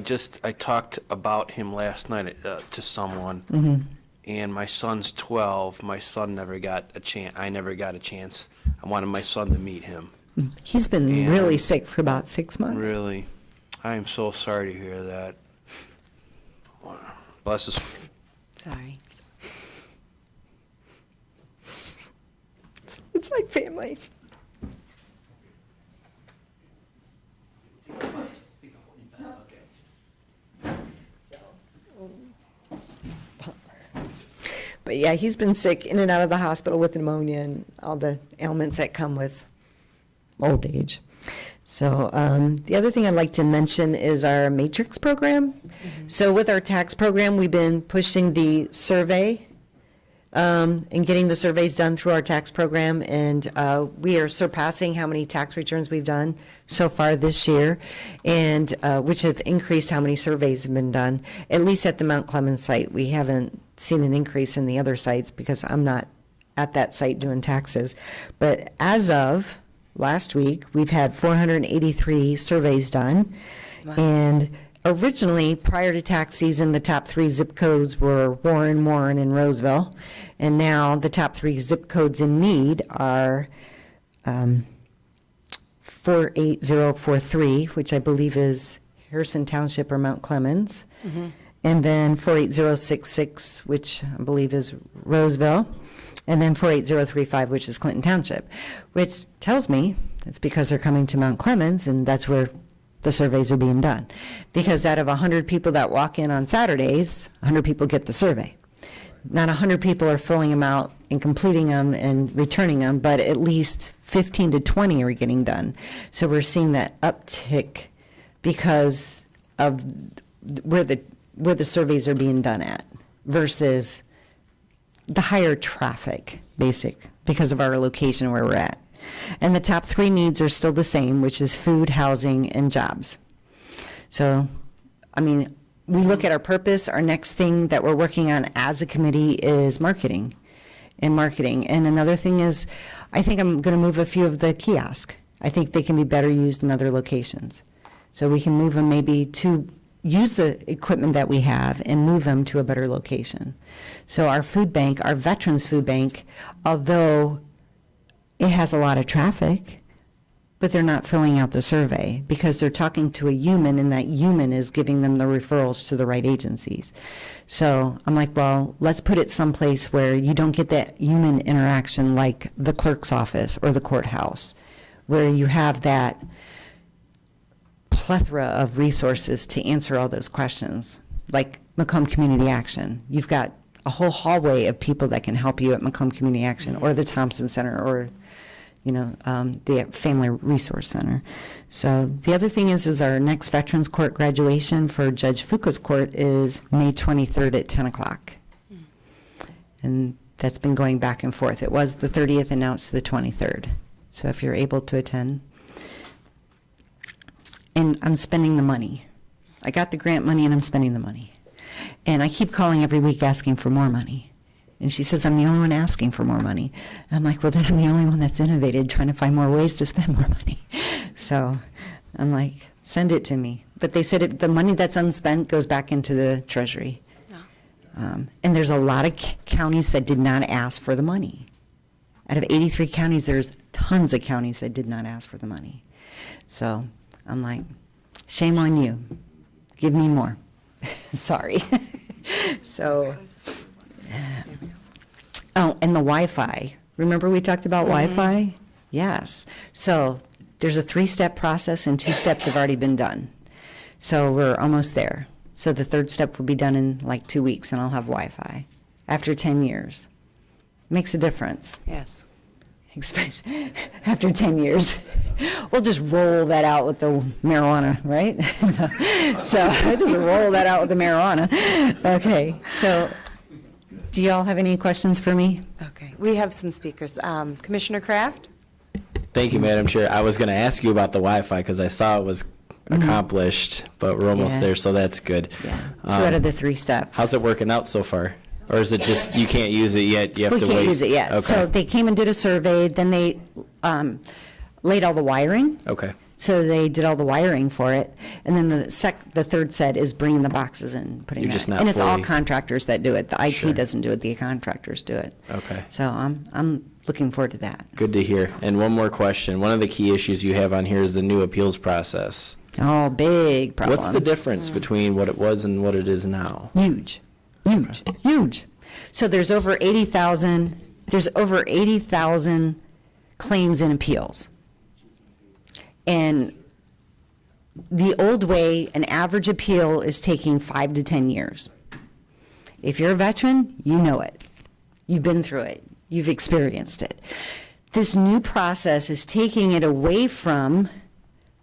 Speaker 14: talked about him last night to someone, and my son's 12. My son never got a chance. I never got a chance. I wanted my son to meet him.
Speaker 13: He's been really sick for about 6 months.
Speaker 14: Really, I am so sorry to hear that. Bless his.
Speaker 13: Sorry. It's like family. But yeah, he's been sick, in and out of the hospital with pneumonia and all the ailments that come with old age. So the other thing I'd like to mention is our matrix program. So with our tax program, we've been pushing the survey and getting the surveys done through our tax program, and we are surpassing how many tax returns we've done so far this year, and which have increased how many surveys have been done, at least at the Mount Clemens site. We haven't seen an increase in the other sites because I'm not at that site doing taxes. But as of last week, we've had 483 surveys done. Wow. And originally, prior to tax season, the top 3 zip codes were Warren, and Roseville. And now the top 3 zip codes in need are 48043, which I believe is Harrison Township or Mount Clemens. And then 48066, which I believe is Roseville. And then 48035, which is Clinton Township, which tells me it's because they're coming to Mount Clemens, and that's where the surveys are being done. Because out of 100 people that walk in on Saturdays, 100 people get the survey. Not 100 people are filling them out and completing them and returning them, but at least 15 to 20 are getting done. So we're seeing that uptick because of where the surveys are being done at versus the higher traffic, because of our location where we're at. And the top 3 needs are still the same, which is food, housing, and jobs. So, I mean, we look at our purpose. Our next thing that we're working on as a committee is marketing. And another thing is, I think I'm going to move a few of the kiosks. I think they can be better used in other locations. So we can move them maybe to use the equipment that we have and move them to a better location. So our food bank, our veterans food bank, although it has a lot of traffic, but they're not filling out the survey because they're talking to a human, and that human is giving them the referrals to the right agencies. So I'm like, well, let's put it someplace where you don't get that human interaction like the clerk's office or the courthouse, where you have that plethora of resources to answer all those questions, like Macomb Community Action. You've got a whole hallway of people that can help you at Macomb Community Action or the Thompson Center or, the Family Resource Center. So the other thing is our next Veterans Court graduation for Judge Fuca's court is May 23rd at 10 o'clock. And that's been going back and forth. It was the 30th announced to the 23rd. So if you're able to attend. And I'm spending the money. I got the grant money and I'm spending the money. And I keep calling every week asking for more money. And she says, I'm the only one asking for more money. And I'm like, well, then I'm the only one that's innovated, trying to find more ways to spend more money. So I'm like, send it to me. But they said the money that's unspent goes back into the treasury. And there's a lot of counties that did not ask for the money. Out of 83 counties, there's tons of counties that did not ask for the money. So I'm like, shame on you. Give me more. Sorry. So, oh, and the Wi-Fi. Remember we talked about Wi-Fi? Yes. So there's a 3-step process and 2 steps have already been done. So we're almost there. So the 3rd step will be done in like 2 weeks and I'll have Wi-Fi after 10 years. Makes a difference.
Speaker 1: Yes.
Speaker 13: Especially after 10 years. We'll just roll that out with the marijuana, right? So I just roll that out with the marijuana. Okay, so do y'all have any questions for me?
Speaker 1: Okay, we have some speakers. Commissioner Kraft?
Speaker 15: Thank you, Madam Chair. I was going to ask you about the Wi-Fi because I saw it was accomplished, but we're almost
Speaker 13: Yeah.
Speaker 15: there, so that's good.
Speaker 13: Yeah, 2 out of the 3 steps.
Speaker 15: How's it working out so far? Or is it just you can't use it yet? You have
Speaker 13: We
Speaker 15: to
Speaker 13: can't
Speaker 15: wait.
Speaker 13: use it yet.
Speaker 15: Okay.
Speaker 13: So they came and did a survey, then they laid all the wiring.
Speaker 15: Okay.
Speaker 13: So they did all the wiring for it, and then the 3rd set is bringing the boxes and putting
Speaker 15: You're
Speaker 13: that.
Speaker 15: just not
Speaker 13: And it's all
Speaker 15: fully-
Speaker 13: contractors that do it. The IT
Speaker 15: Sure.
Speaker 13: doesn't do it, the contractors do it.
Speaker 15: Okay.
Speaker 13: So I'm looking forward to that.
Speaker 15: Good to hear. And one more question. One of the key issues you have on here is the new appeals process.
Speaker 13: Oh, big problem.
Speaker 15: What's the difference between what it was and what it is now?
Speaker 13: Huge, huge, huge. So there's over 80,000, claims and appeals. And the old way, an average appeal is taking 5 to 10 years. If you're a veteran, you know it. You've been through it. You've experienced it. This new process is taking it away from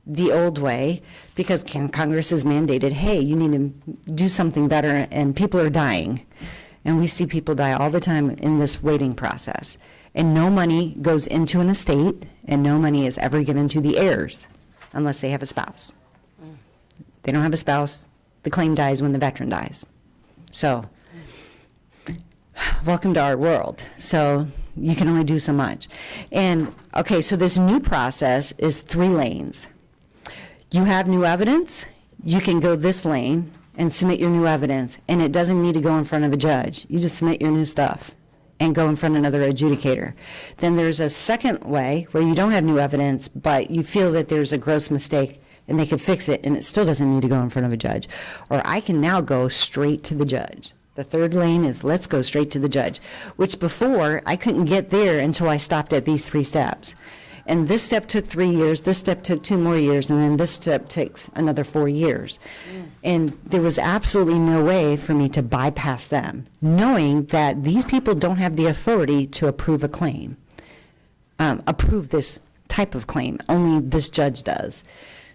Speaker 13: the old way because Congress has mandated, hey, you need to do something better, and people are dying. And we see people die all the time in this waiting process. And no money goes into an estate, and no money is ever given to the heirs unless they have a spouse. They don't have a spouse, the claim dies when the veteran dies. So, welcome to our world. So, you can only do so much. And, okay, so this new process is 3 lanes. You have new evidence, you can go this lane and submit your new evidence, and it doesn't need to go in front of a judge. You just submit your new stuff and go in front of another adjudicator. Then there's a second way where you don't have new evidence, but you feel that there's a gross mistake and they could fix it, and it still doesn't need to go in front of a judge. Or I can now go straight to the judge. The 3rd lane is let's go straight to the judge, which before I couldn't get there until I stopped at these 3 steps. And this step took 3 years, this step took 2 more years, and then this step takes another 4 years. And there was absolutely no way for me to bypass them, knowing that these people don't have the authority to approve a claim, approve this type of claim. Only this judge does.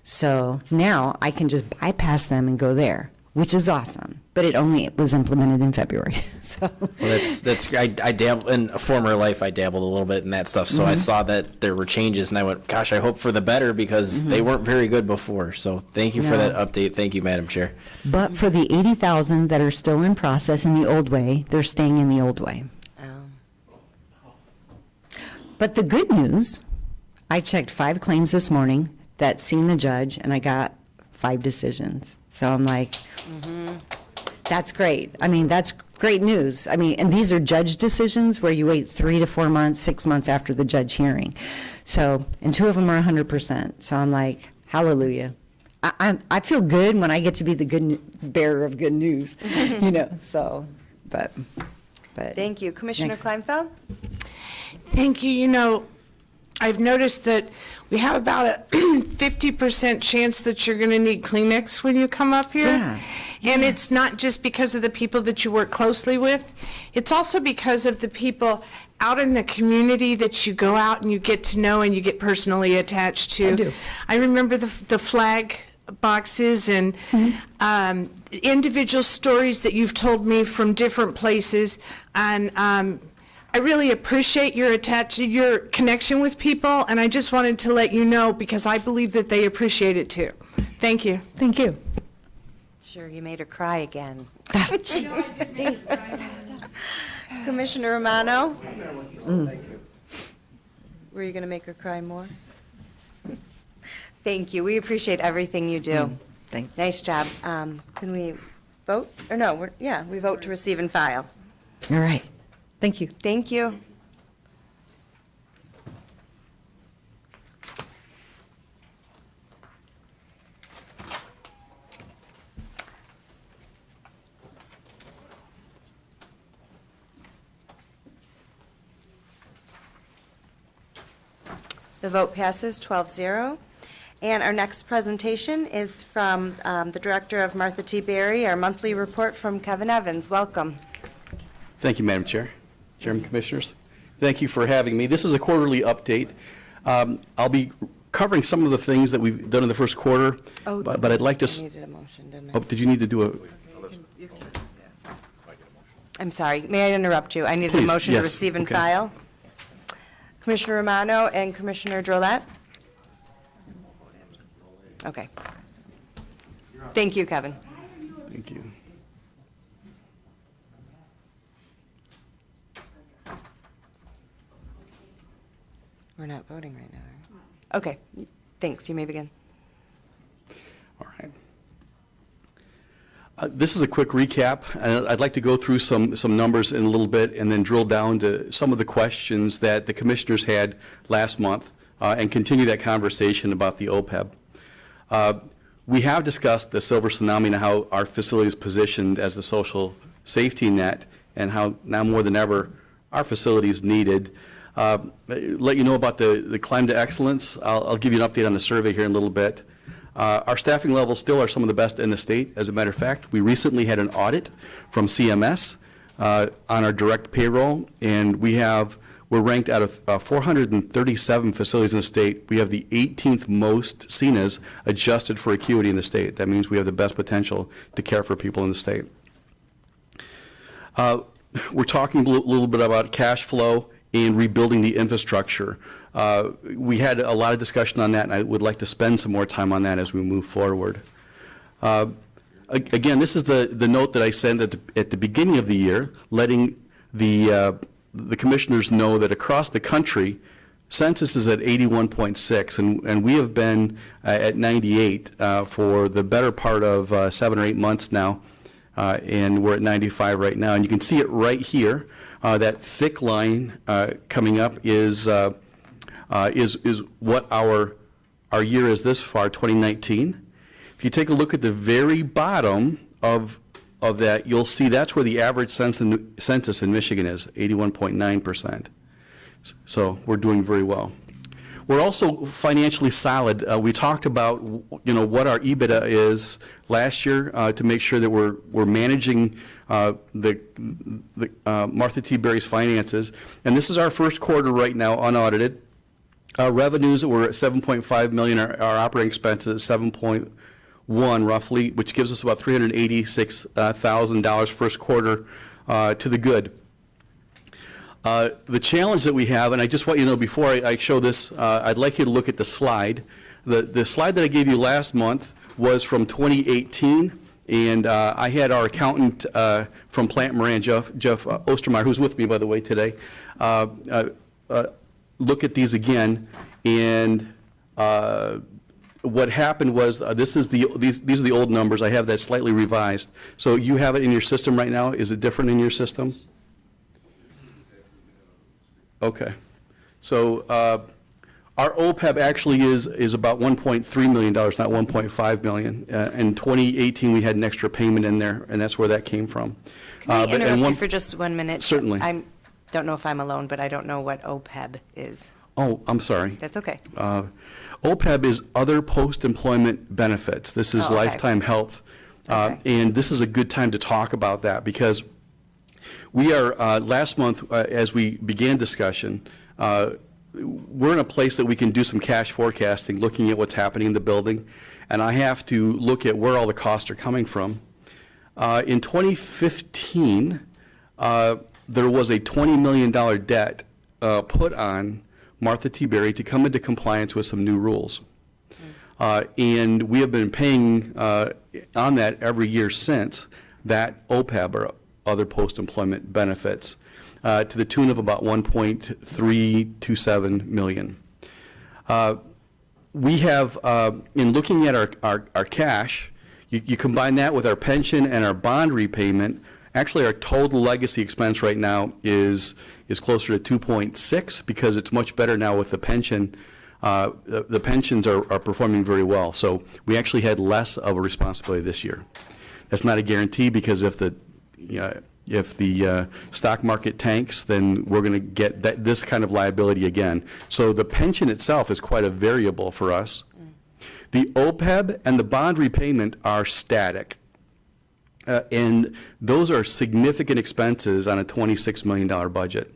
Speaker 13: So now I can just bypass them and go there, which is awesome. But it only was implemented in February. So.
Speaker 15: Well, that's I dabble in a former life. I dabbled a little bit in that stuff, so I saw that there were changes, and I went, "Gosh, I hope for the better," because they weren't very good before. So, thank you for
Speaker 13: No.
Speaker 15: that update. Thank you, Madam Chair.
Speaker 13: But for the 80,000 that are still in process in the old way, they're staying in the old way. But the good news, I checked 5 claims this morning that seen the judge, and I got 5 decisions. So I'm like, that's great. I mean, that's great news. I mean, and these are judge decisions where you wait 3 to 4 months, 6 months after the judge hearing. So, and 2 of them are 100%. So I'm like, hallelujah. I feel good when I get to be the bearer of good news, you know, so, but.
Speaker 1: Thank you. Commissioner
Speaker 13: Thanks.
Speaker 1: Kleinfeld?
Speaker 16: Thank you. You know, I've noticed that we have about a 50% chance that you're going to need Kleenex when you come up here.
Speaker 13: Yes.
Speaker 16: And it's not just because of the people that you work closely with. It's also because of the people out in the community that you go out and you get to know and you get personally attached to.
Speaker 13: I do.
Speaker 16: I remember the flag boxes and individual stories that you've told me from different places. And I really appreciate your connection with people, and I just wanted to let you know because I believe that they appreciate it too. Thank you.
Speaker 13: Thank you.
Speaker 1: Sure, you made her cry again. Commissioner Romano? Were you going to make her cry more? Thank you. We appreciate everything you do.
Speaker 13: Thanks.
Speaker 1: Nice job. Can we vote? Or no, we vote to receive and file.
Speaker 13: All right. Thank you.
Speaker 1: Thank you. The vote passes 12-0. And our next presentation is from the Director of Martha T. Berry, our monthly report from Kevin Evans. Welcome.
Speaker 17: Thank you, Madam Chair, Chairman, Commissioners. Thank you for having me. This is a quarterly update. I'll be covering some of the things that we've done in the first quarter, but I'd like to...
Speaker 1: I needed a motion, didn't I?
Speaker 17: Oh, did you need to do a...
Speaker 1: I'm sorry, may I interrupt you? I need a
Speaker 17: Please,
Speaker 1: motion to
Speaker 17: yes,
Speaker 1: receive and
Speaker 17: okay.
Speaker 1: file. Commissioner Romano and Commissioner Drollet? Okay. Thank you, Kevin.
Speaker 17: Thank you.
Speaker 1: We're not voting right now. Are we? Okay, thanks. You may begin.
Speaker 17: All right. This is a quick recap. I'd like to go through some numbers in a little bit and then drill down to some of the questions that the commissioners had last month and continue that conversation about the OPEB. We have discussed the silver tsunami and how our facility is positioned as a social safety net and how now more than ever our facility is needed. Let you know about the Climb to Excellence. I'll give you an update on the survey here in a little bit. Our staffing levels still are some of the best in the state. As a matter of fact, we recently had an audit from CMS on our direct payroll, and we're ranked out of 437 facilities in the state. We have the 18th most CNAs adjusted for acuity in the state. That means we have the best potential to care for people in the state. We're talking a little bit about cash flow and rebuilding the infrastructure. We had a lot of discussion on that, and I would like to spend some more time on that as we move forward. Again, this is the note that I sent at the beginning of the year, letting the commissioners know that across the country, census is at 81.6, and we have been at 98 for the better part of 7 or 8 months now, and we're at 95 right now. And you can see it right here. That thick line coming up is what our year is this far, 2019. If you take a look at the very bottom of that, you'll see that's where the average census in Michigan is, 81.9%. So we're doing very well. We're also financially solid. We talked about what our EBITDA is last year to make sure that we're managing the Martha T. Berry's finances. And this is our first quarter right now, unaudited. Our revenues were at $7.5 million. Our operating expenses at $7.1 roughly, which gives us about $386,000 first quarter to the good. The challenge that we have, and I just want you to know before I show this, I'd like you to look at the slide. The slide that I gave you last month was from 2018, and I had our accountant from Plant Moran, Jeff Ostermeyer, who's with me, by the way, today, look at these again. And what happened was, these are the old numbers. I have that slightly revised. So you have it in your system right now. Is it different in your system? Okay. So our OPEB actually is about $1.3 million, not $1.5 million. In 2018, we had an extra payment in there, and that's where that came from.
Speaker 1: Can I interrupt you for just 1 minute?
Speaker 17: Certainly.
Speaker 1: I don't know if I'm alone, but I don't know what OPEB is.
Speaker 17: Oh, I'm sorry.
Speaker 1: That's okay.
Speaker 17: OPEB is other post-employment benefits. This is
Speaker 1: okay.
Speaker 17: lifetime health.
Speaker 1: Okay.
Speaker 17: And this is a good time to talk about that because we are, last month, as we began discussion, we're in a place that we can do some cash forecasting, looking at what's happening in the building, and I have to look at where all the costs are coming from. In 2015, there was a $20 million debt put on Martha T. Berry to come into compliance with some new rules. And we have been paying on that every year since, that OPEB, or other post-employment benefits, to the tune of about $1.327 million. We have, in looking at our cash, you combine that with our pension and our bond repayment, actually our total legacy expense right now is closer to 2.6 because it's much better now with the pension. The pensions are performing very well. So we actually had less of a responsibility this year. That's not a guarantee because if If the stock market tanks, then we're going to get this kind of liability again. So the pension itself is quite a variable for us. The OPEB and the bond repayment are static. And those are significant expenses on a $26 million budget.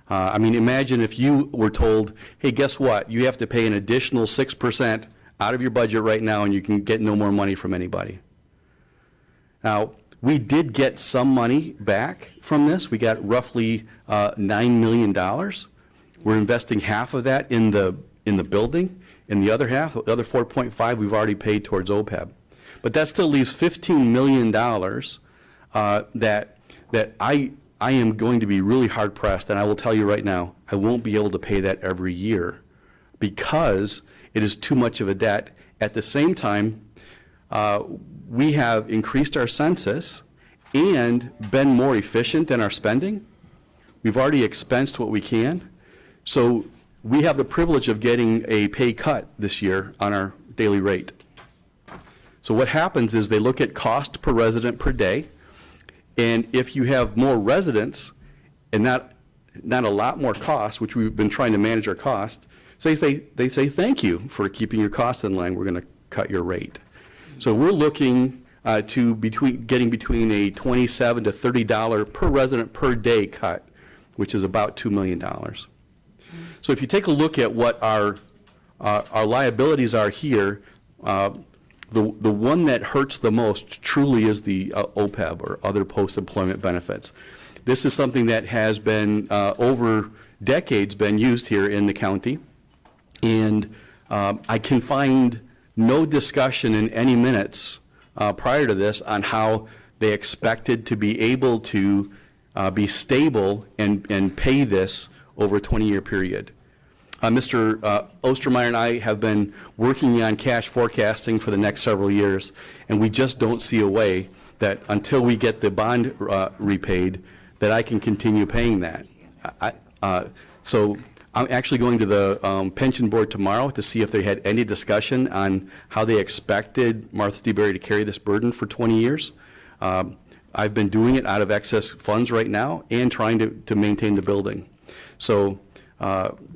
Speaker 17: I mean, imagine if you were told, hey, guess what? You have to pay an additional 6% out of your budget right now, and you can get no more money from anybody. Now, we did get some money back from this. We got roughly $9 million. We're investing half of that in the building, and the other half, the other 4.5, we've already paid towards OPEB. But that still leaves $15 million that I am going to be really hard pressed, and I will tell you right now, I won't be able to pay that every year because it is too much of a debt. At the same time, we have increased our census and been more efficient in our spending. We've already expensed what we can. So we have the privilege of getting a pay cut this year on our daily rate. So what happens is they look at cost per resident per day, and if you have more residents and not a lot more costs, which we've been trying to manage our costs, they say thank you for keeping your costs in line, we're going to cut your rate. So we're looking to getting between a $27 to $30 per resident per day cut, which is about $2 million. So if you take a look at what our liabilities are here, the one that hurts the most truly is the OPEB, or other post-employment benefits. This is something that has been over decades been used here in the county, and I can find no discussion in any minutes prior to this on how they expected to be able to be stable and pay this over a 20-year period. Mr. Ostermeyer and I have been working on cash forecasting for the next several years, and we just don't see a way that until we get the bond repaid that I can continue paying that. So I'm actually going to the pension board tomorrow to see if they had any discussion on how they expected Martha D. Berry to carry this burden for 20 years. I've been doing it out of excess funds right now and trying to maintain the building. So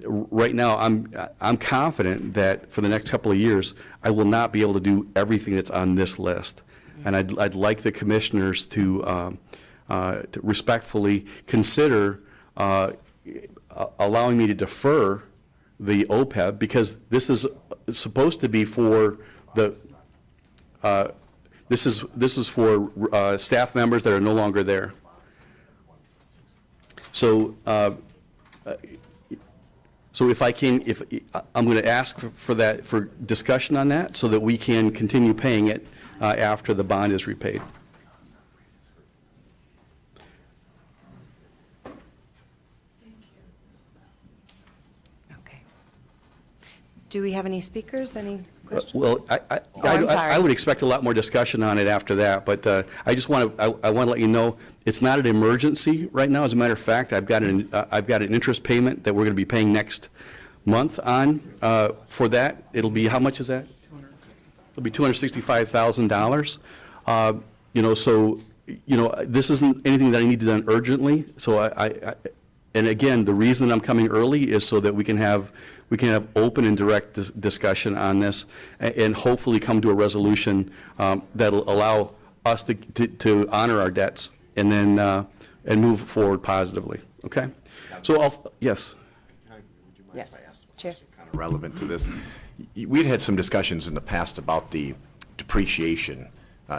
Speaker 17: right now, I'm confident that for the next couple of years, I will not be able to do everything that's on this list. And I'd like the commissioners to respectfully consider allowing me to defer the OPEB, because this is supposed to be for the this is for staff members that are no longer there. So. So if I'm going to ask for discussion on that so that we can continue paying it after the bond is repaid.
Speaker 1: Okay. Do we have any speakers? Any questions?
Speaker 17: Well, I would expect a lot more discussion on it after that, but I just want to let you know it's not an emergency right now. As a matter of fact, I've got an interest payment that we're going to be paying next month on for that. It'll be, how much is that? It'll be $265,000. So this isn't anything that I need to done urgently. So and again, the reason that I'm coming early is so that we can have open and direct discussion on this, and hopefully come to a resolution that'll allow us to honor our debts and then and move forward positively. Okay. So yes.
Speaker 1: Yes. Chair.
Speaker 7: Kind of relevant to this. We'd had some discussions in the past about the depreciation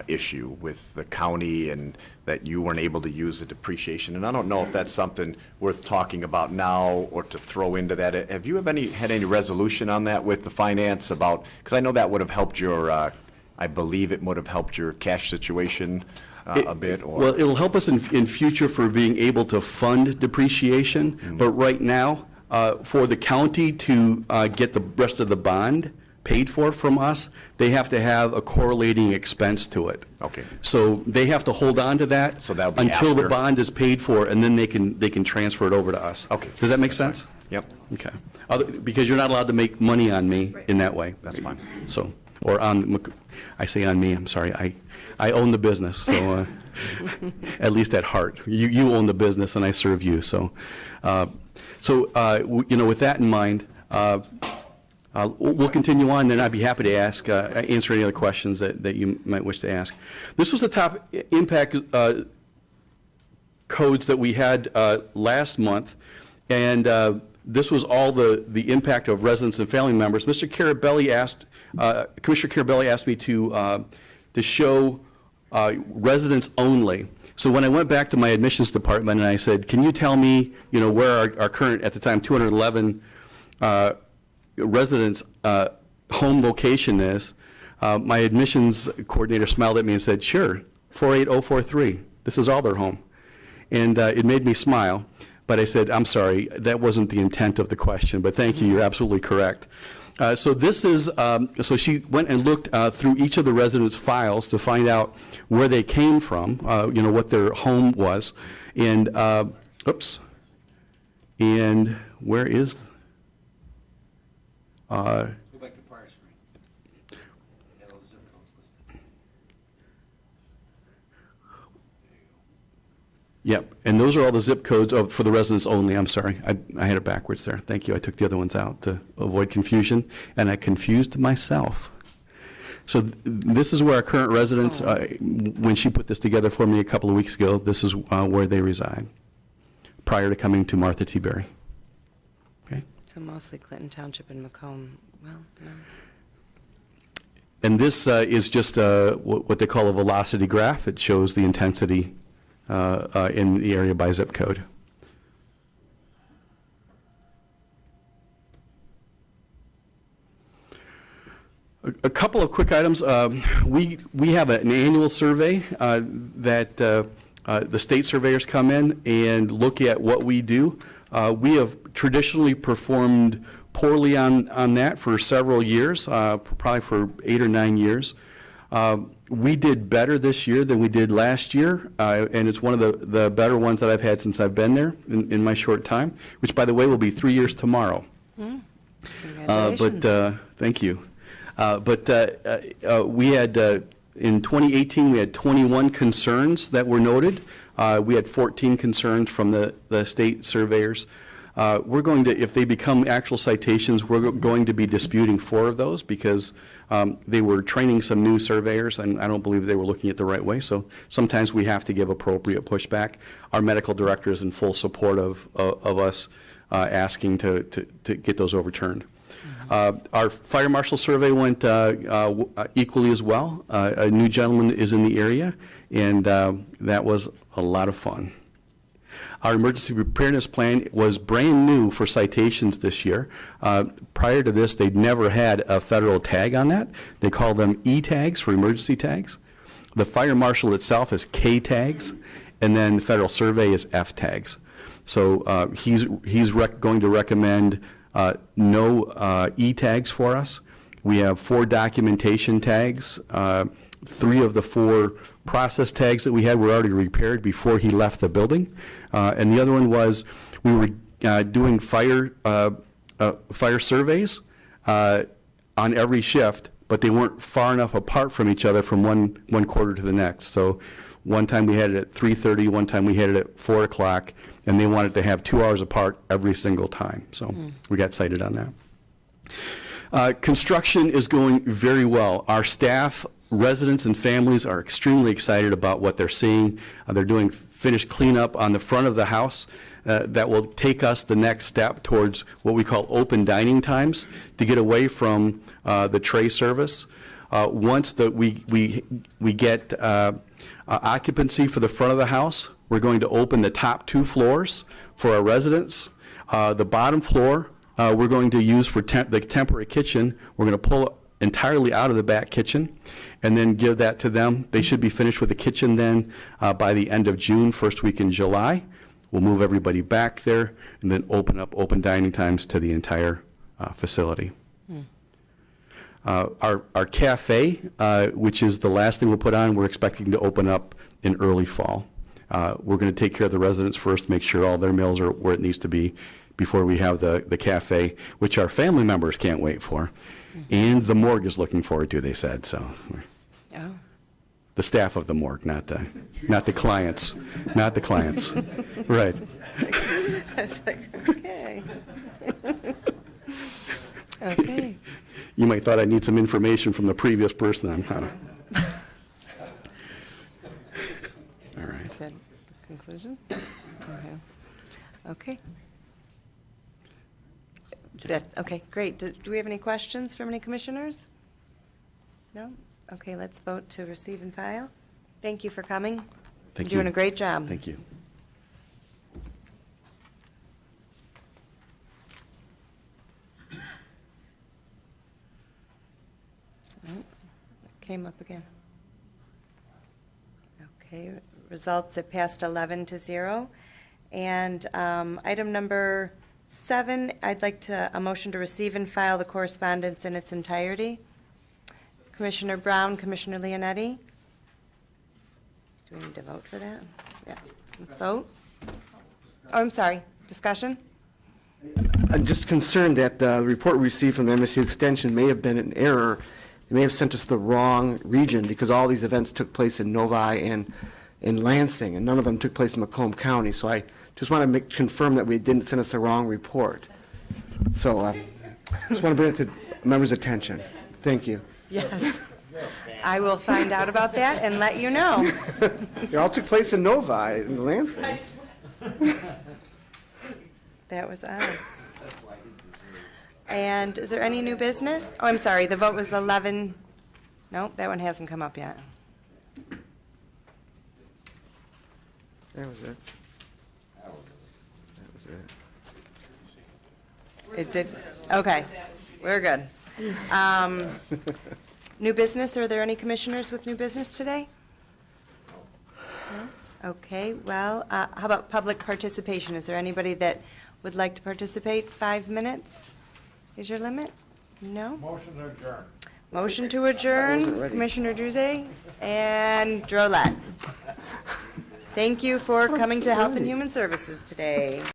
Speaker 7: issue with the county, and that you weren't able to use the depreciation. And I don't know if that's something worth talking about now or to throw into that. Have you had any resolution on that with the finance about, because I know that would have helped your, I believe it would have helped your cash situation a bit? Or?
Speaker 17: Well, it'll help us in future for being able to fund depreciation, but right now, for the county to get the rest of the bond paid for from us, they have to have a correlating expense to it. Okay. So they have to hold on to that until the bond is paid for, and then they can transfer it over to us. Okay. Does that make sense?
Speaker 7: Yep.
Speaker 17: Okay. Because you're not allowed to make money on me in that way.
Speaker 7: That's fine.
Speaker 17: So, or I say on me, I'm sorry, I own the business, so at least at heart. You own the business and I serve you, so. With that in mind, we'll continue on, and I'd be happy to answer any other questions that you might wish to ask. This was the top impact codes that we had last month, and this was all the impact of residents and family members. Mr. Carabelli Commissioner Carabelli asked me to show residents only. So when I went back to my admissions department and I said, can you tell me, where our current, at the time, 211 residents' home location is, my admissions coordinator smiled at me and said, sure, 48043. This is all their home. And it made me smile, but I said, I'm sorry, that wasn't the intent of the question, but thank you, you're absolutely correct. So this is, so she went and looked through each of the residents' files to find out where they came from, what their home was. And, and where is,
Speaker 5: Go back to prior screen. Have all the zip codes listed.
Speaker 17: Yep, and those are all the zip codes for the residents only. I'm sorry, I had it backwards there. Thank you. I took the other ones out to avoid confusion, and I confused myself. So this is where our current residents, when she put this together for me a couple of weeks ago, this is where they reside prior to coming to Martha T. Berry. Okay.
Speaker 1: So mostly Clinton Township and Macomb. Well, no.
Speaker 17: And this is just what they call a velocity graph. It shows the intensity in the area by zip code. A couple of quick items. We have an annual survey that the state surveyors come in and look at what we do. We have traditionally performed poorly on that for several years, probably for 8 or 9 years. We did better this year than we did last year, and it's one of the better ones that I've had since I've been there in my short time, which, by the way, will be 3 years tomorrow.
Speaker 1: Congratulations.
Speaker 17: Thank you. We had, in 2018, we had 21 concerns that were noted. We had 14 concerns from the state surveyors. We're going to, if they become actual citations, we're going to be disputing 4 of those because they were training some new surveyors, and I don't believe they were looking at the right way. So sometimes we have to give appropriate pushback. Our medical director is in full support of us asking to get those overturned. Our fire marshal survey went equally as well. A new gentleman is in the area, and that was a lot of fun. Our emergency preparedness plan was brand new for citations this year. Prior to this, they'd never had a federal tag on that. They call them E-tags for emergency tags. The fire marshal itself is K-tags, and then the federal survey is F-tags. So he's going to recommend no E-tags for us. We have 4 documentation tags. 3 of the 4 process tags that we had were already repaired before he left the building. And the other one was we were doing fire surveys on every shift, but they weren't far enough apart from each other from one quarter to the next. So one time we had it at 3:30, one time we had it at 4 o'clock, and they wanted to have 2 hours apart every single time. So we got cited on that. Construction is going very well. Our staff, residents, and families are extremely excited about what they're seeing. They're doing finished cleanup on the front of the house that will take us the next step towards what we call open dining times to get away from the tray service. Once we get occupancy for the front of the house, we're going to open the top 2 floors for our residents. The bottom floor we're going to use for the temporary kitchen. We're going to pull entirely out of the back kitchen and then give that to them. They should be finished with the kitchen then by the end of June, first week in July. We'll move everybody back there and then open up open dining times to the entire facility. Our cafe, which is the last thing we'll put on, we're expecting to open up in early fall. We're going to take care of the residents first, make sure all their meals are where it needs to be before we have the cafe, which our family members can't wait for. And the morgue is looking forward to, they said, so.
Speaker 1: Oh.
Speaker 17: The staff of the morgue, not the clients, not the clients. Right.
Speaker 1: I was like, okay. Okay.
Speaker 17: You might thought I need some information from the previous person. All right.
Speaker 1: Is that the conclusion? Okay. Okay. Okay, great. Do we have any questions from any commissioners? No? Okay, let's vote to receive and file. Thank you for coming.
Speaker 17: Thank
Speaker 1: You're doing
Speaker 17: you.
Speaker 1: a great job.
Speaker 17: Thank you.
Speaker 1: Came up again. Okay, results, it passed 11-0. And item number 7, I'd like a motion to receive and file the correspondence in its entirety. Commissioner Brown, Commissioner Leonetti. Do we need to vote for that? Yeah, let's vote. Oh, I'm sorry, discussion?
Speaker 6: I'm just concerned that the report we received from the MSU Extension may have been an error. They may have sent us the wrong region because all these events took place in Novi and in Lansing, and none of them took place in Macomb County. So I just want to confirm that we didn't send us the wrong report. So just want to bring it to members' attention. Thank you.
Speaker 1: Yes. I will find out about that and let you know.
Speaker 6: They all took place in Novi and Lansing.
Speaker 1: That was odd. And is there any new business? Oh, I'm sorry, the vote was 11. No, that one hasn't come up yet.
Speaker 6: That was it. That was it.
Speaker 1: It did, okay, we're good. New business, are there any commissioners with new business today? No? Okay, well, how about public participation? Is there anybody that would like to participate? 5 minutes is your limit? No?
Speaker 12: Motion to adjourn.
Speaker 1: Motion to adjourn, Commissioner Druze and Drollet. Thank you for coming to Health and Human Services today.